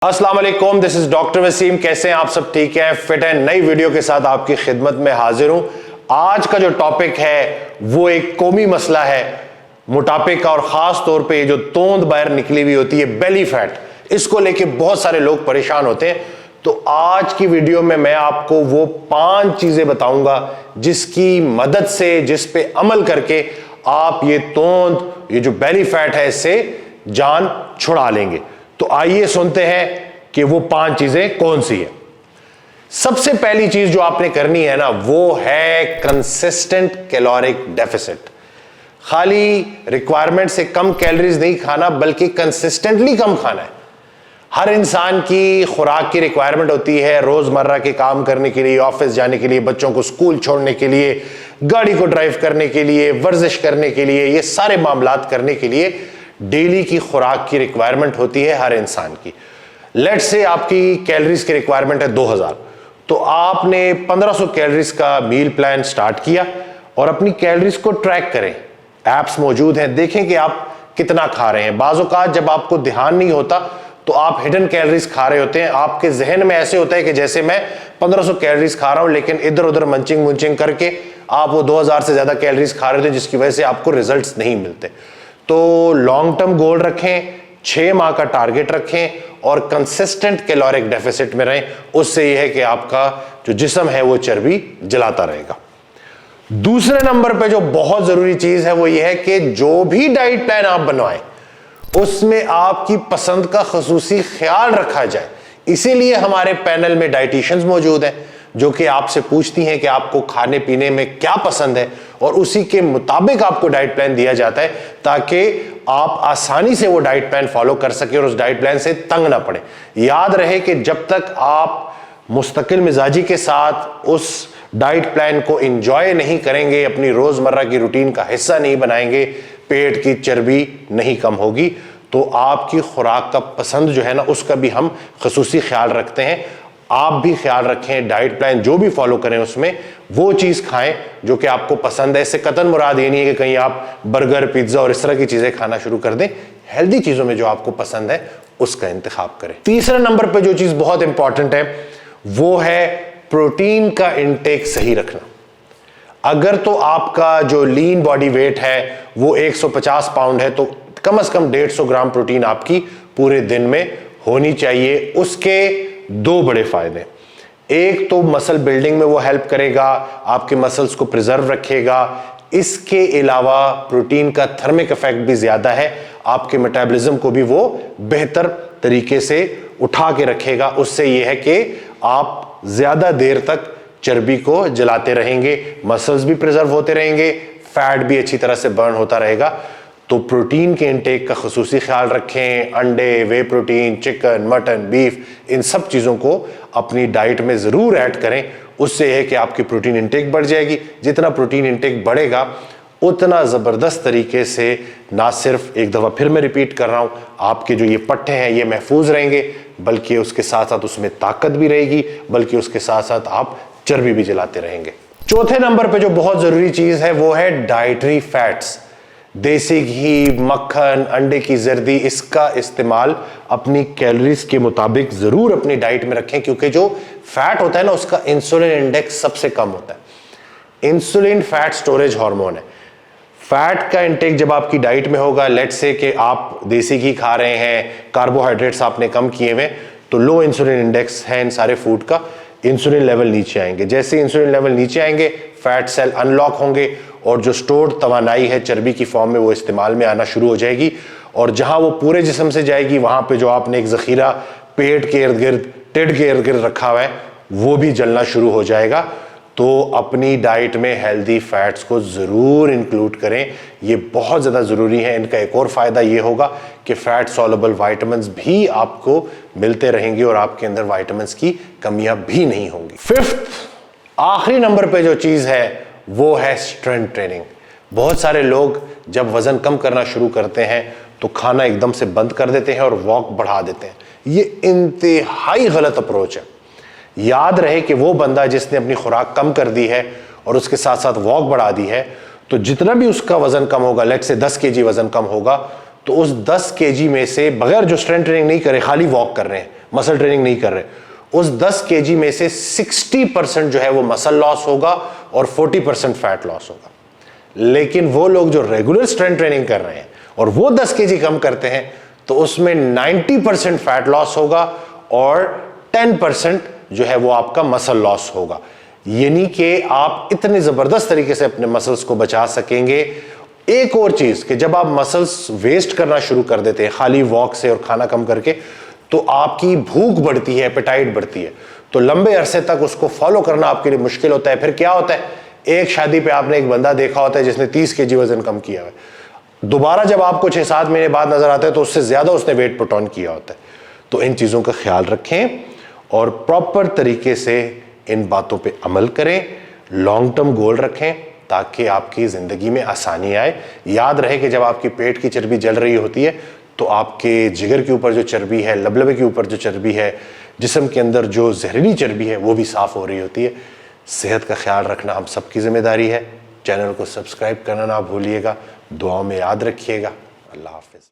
अस्सलाम वालेकुम, this is doctor Wasim. कैसे हैं आप सब? ठीक हैं, फिट हैं? नई वीडियो के साथ आपकी खिदमत में हाजिर हूं। आज का जो टॉपिक है वो एक कौमी मसला है मोटापे का, और खास तौर पे ये जो तोंद बाहर निकली हुई होती है, बेली फैट, इसको लेके बहुत सारे लोग परेशान होते हैं। तो आज की वीडियो में मैं आपको वो 5 चीजें बताऊंगा जिसकी मदद से, जिस पे अमल करके आप ये तोंद, ये जो बेली फैट है, इससे जान छुड़ा लेंगे। तो आइए सुनते हैं कि वो 5 चीजें कौन सी है। सबसे पहली चीज जो आपने करनी है ना, वो है कंसिस्टेंट कैलोरिक डेफिसिट। खाली रिक्वायरमेंट से कम कैलोरीज नहीं खाना, बल्कि कंसिस्टेंटली कम खाना है। हर इंसान की खुराक की रिक्वायरमेंट होती है रोजमर्रा के काम करने के लिए, ऑफिस जाने के लिए, बच्चों को स्कूल छोड़ने के लिए, गाड़ी को ड्राइव करने के लिए, वर्जिश करने के लिए, ये सारे मामलात करने के लिए डेली की खुराक की रिक्वायरमेंट होती है हर इंसान की। लेट्स से आपकी कैलोरीज की रिक्वायरमेंट है 2000, तो आपने 1500 कैलोरीज का मील प्लान स्टार्ट किया और अपनी कैलोरीज को ट्रैक करें। एप्स मौजूद हैं, देखें कि आप कितना खा रहे हैं। बाज़ औक़ात जब आपको ध्यान नहीं होता तो आप हिडन कैलोरीज खा रहे होते हैं। आपके जहन में ऐसे होता है कि जैसे मैं 1500 कैलोरीज खा रहा हूं, लेकिन इधर उधर मंचिंग मुंचिंग करके आप वो 2000 से ज्यादा कैलोरीज खा रहे थे, जिसकी वजह से आपको रिजल्ट्स नहीं मिलते। तो लॉन्ग टर्म गोल रखें, 6 माह का टारगेट रखें और कंसिस्टेंट कैलोरिक डेफिसिट में रहें। उससे यह है कि आपका जो जिस्म है वो चर्बी जलाता रहेगा। दूसरे नंबर पे जो बहुत जरूरी चीज है वो यह है कि जो भी डाइट प्लान आप बनवाएं उसमें आपकी पसंद का खसूसी ख्याल रखा जाए। इसीलिए हमारे पैनल में डाइटिशियंस मौजूद हैं जो कि आपसे पूछती हैं कि आपको खाने पीने में क्या पसंद है, और उसी के मुताबिक आपको डाइट प्लान दिया जाता है ताकि आप आसानी से वो डाइट प्लान फॉलो कर सके और उस डाइट प्लान से तंग ना पड़े। याद रहे कि जब तक आप मुस्तकिल मिजाजी के साथ उस डाइट प्लान को एंजॉय नहीं करेंगे, अपनी रोजमर्रा की रूटीन का हिस्सा नहीं बनाएंगे, पेट की चर्बी नहीं कम होगी। तो आपकी खुराक का पसंद जो है ना, उसका भी हम खसूसी ख्याल रखते हैं। आप भी ख्याल रखें, डाइट प्लान जो भी फॉलो करें उसमें वो चीज खाएं जो कि आपको पसंद है। इससे कतन मुराद ये नहीं है कि कहीं आप बर्गर, पिज्जा और इस तरह की चीजें खाना शुरू कर दें। हेल्दी चीजों में जो आपको पसंद है उसका इंतखाब करें। तीसरे नंबर पे जो चीज बहुत इंपॉर्टेंट है वो है प्रोटीन का इंटेक सही रखना। अगर तो आपका जो लीन बॉडी वेट है वो 150 पाउंड है, तो कम से कम 150 ग्राम प्रोटीन आपकी पूरे दिन में होनी चाहिए। उसके 2 बड़े फायदे, एक तो मसल बिल्डिंग में वो हेल्प करेगा, आपके मसल्स को प्रिजर्व रखेगा। इसके अलावा प्रोटीन का थर्मिक इफेक्ट भी ज्यादा है, आपके मेटाबॉलिज्म को भी वो बेहतर तरीके से उठा के रखेगा। उससे ये है कि आप ज्यादा देर तक चर्बी को जलाते रहेंगे, मसल्स भी प्रिजर्व होते रहेंगे, फैट भी अच्छी तरह से बर्न होता रहेगा। तो प्रोटीन के इंटेक का खसूसी ख्याल रखें। अंडे, वे प्रोटीन, चिकन, मटन, बीफ, इन सब चीज़ों को अपनी डाइट में ज़रूर ऐड करें। उससे यह है कि आपकी प्रोटीन इंटेक बढ़ जाएगी। जितना प्रोटीन इंटेक बढ़ेगा उतना ज़बरदस्त तरीके से, ना सिर्फ, एक दफ़ा फिर मैं रिपीट कर रहा हूँ, आपके जो ये पट्टे हैं ये महफूज रहेंगे, बल्कि उसके साथ साथ उसमें ताकत भी रहेगी, बल्कि उसके साथ साथ आप चर्बी भी जलाते रहेंगे। चौथे नंबर पर जो बहुत ज़रूरी चीज़ है वो है डाइटरी फैट्स। देसी घी, मक्खन, अंडे की जर्दी, इसका इस्तेमाल अपनी कैलोरीज के मुताबिक जरूर अपनी डाइट में रखें, क्योंकि जो फैट होता है ना उसका इंसुलिन इंडेक्स सबसे कम होता है। इंसुलिन फैट स्टोरेज हार्मोन है। फैट का इंटेक जब आपकी डाइट में होगा, लेट्स से कि आप देसी घी खा रहे हैं, कार्बोहाइड्रेट्स आपने कम किए हुए, तो लो इंसुलिन इंडेक्स है इन सारे फूड का, इंसुलिन लेवल नीचे आएंगे। जैसे इंसुलिन लेवल नीचे आएंगे, फैट सेल अनलॉक होंगे और जो स्टोर्ड तवानाई है चर्बी की फॉर्म में वो इस्तेमाल में आना शुरू हो जाएगी, और जहां वो पूरे जिस्म से जाएगी वहां पे जो आपने एक जखीरा पेट के इर्द गिर्द, टिड के इर्द गिर्द रखा हुआ है, वो भी जलना शुरू हो जाएगा। तो अपनी डाइट में हेल्दी फैट्स को जरूर इंक्लूड करें, ये बहुत ज्यादा जरूरी है। इनका एक और फायदा ये होगा कि फैट सॉल्युबल विटामिन्स भी आपको मिलते रहेंगे और आपके अंदर विटामिन्स की कमियां भी नहीं होंगी। फिफ्थ, आखिरी नंबर पे जो चीज है वो है स्ट्रेंथ ट्रेनिंग। बहुत सारे लोग जब वजन कम करना शुरू करते हैं तो खाना एकदम से बंद कर देते हैं और वॉक बढ़ा देते हैं। ये इंतहाई गलत अप्रोच है। याद रहे कि वो बंदा जिसने अपनी खुराक कम कर दी है और उसके साथ साथ वॉक बढ़ा दी है, तो जितना भी उसका वजन कम होगा, लेट से 10 केजी वजन कम होगा, तो उस 10 केजी में से बगैर जो स्ट्रेंथ ट्रेनिंग नहीं करे, खाली वॉक कर रहे हैं, मसल ट्रेनिंग नहीं कर रहे, उस 10 केजी में से 60% जो है वो मसल लॉस होगा और 40% फैट लॉस होगा। लेकिन वो लोग जो रेगुलर स्ट्रेंथ ट्रेनिंग कर रहे हैं और वो 10 केजी कम करते हैं, तो उसमें 90% फैट लॉस होगा और 10% जो है वो आपका मसल लॉस होगा। यानी कि आप इतने जबरदस्त तरीके से अपने मसल्स को बचा सकेंगे। एक और चीज कि जब आप मसल्स वेस्ट करना शुरू कर देते हैं खाली वॉक से और खाना कम करके, तो आपकी भूख बढ़ती है, एपेटाइट बढ़ती है, तो लंबे अरसे तक उसको फॉलो करना आपके लिए मुश्किल होता है। फिर क्या होता है, एक शादी पे आपने एक बंदा देखा होता है जिसने 30 केजी वजन कम किया है, दोबारा जब आपको 6-7 महीने बाद नजर आता है तो उससे ज्यादा उसने वेट पुट ऑन किया होता है। तो इन चीजों का ख्याल रखें और प्रॉपर तरीके से इन बातों पे अमल करें, लॉन्ग टर्म गोल रखें ताकि आपकी जिंदगी में आसानी आए। याद रहे कि जब आपकी पेट की चर्बी जल रही होती है तो आपके जिगर के ऊपर जो चर्बी है, लबलबे के ऊपर जो चर्बी है, जिस्म के अंदर जो जहरीली चर्बी है वो भी साफ हो रही होती है। सेहत का ख्याल रखना हम सबकी जिम्मेदारी है। चैनल को सब्सक्राइब करना ना भूलिएगा, दुआओं में याद रखिएगा। अल्लाह हाफिज।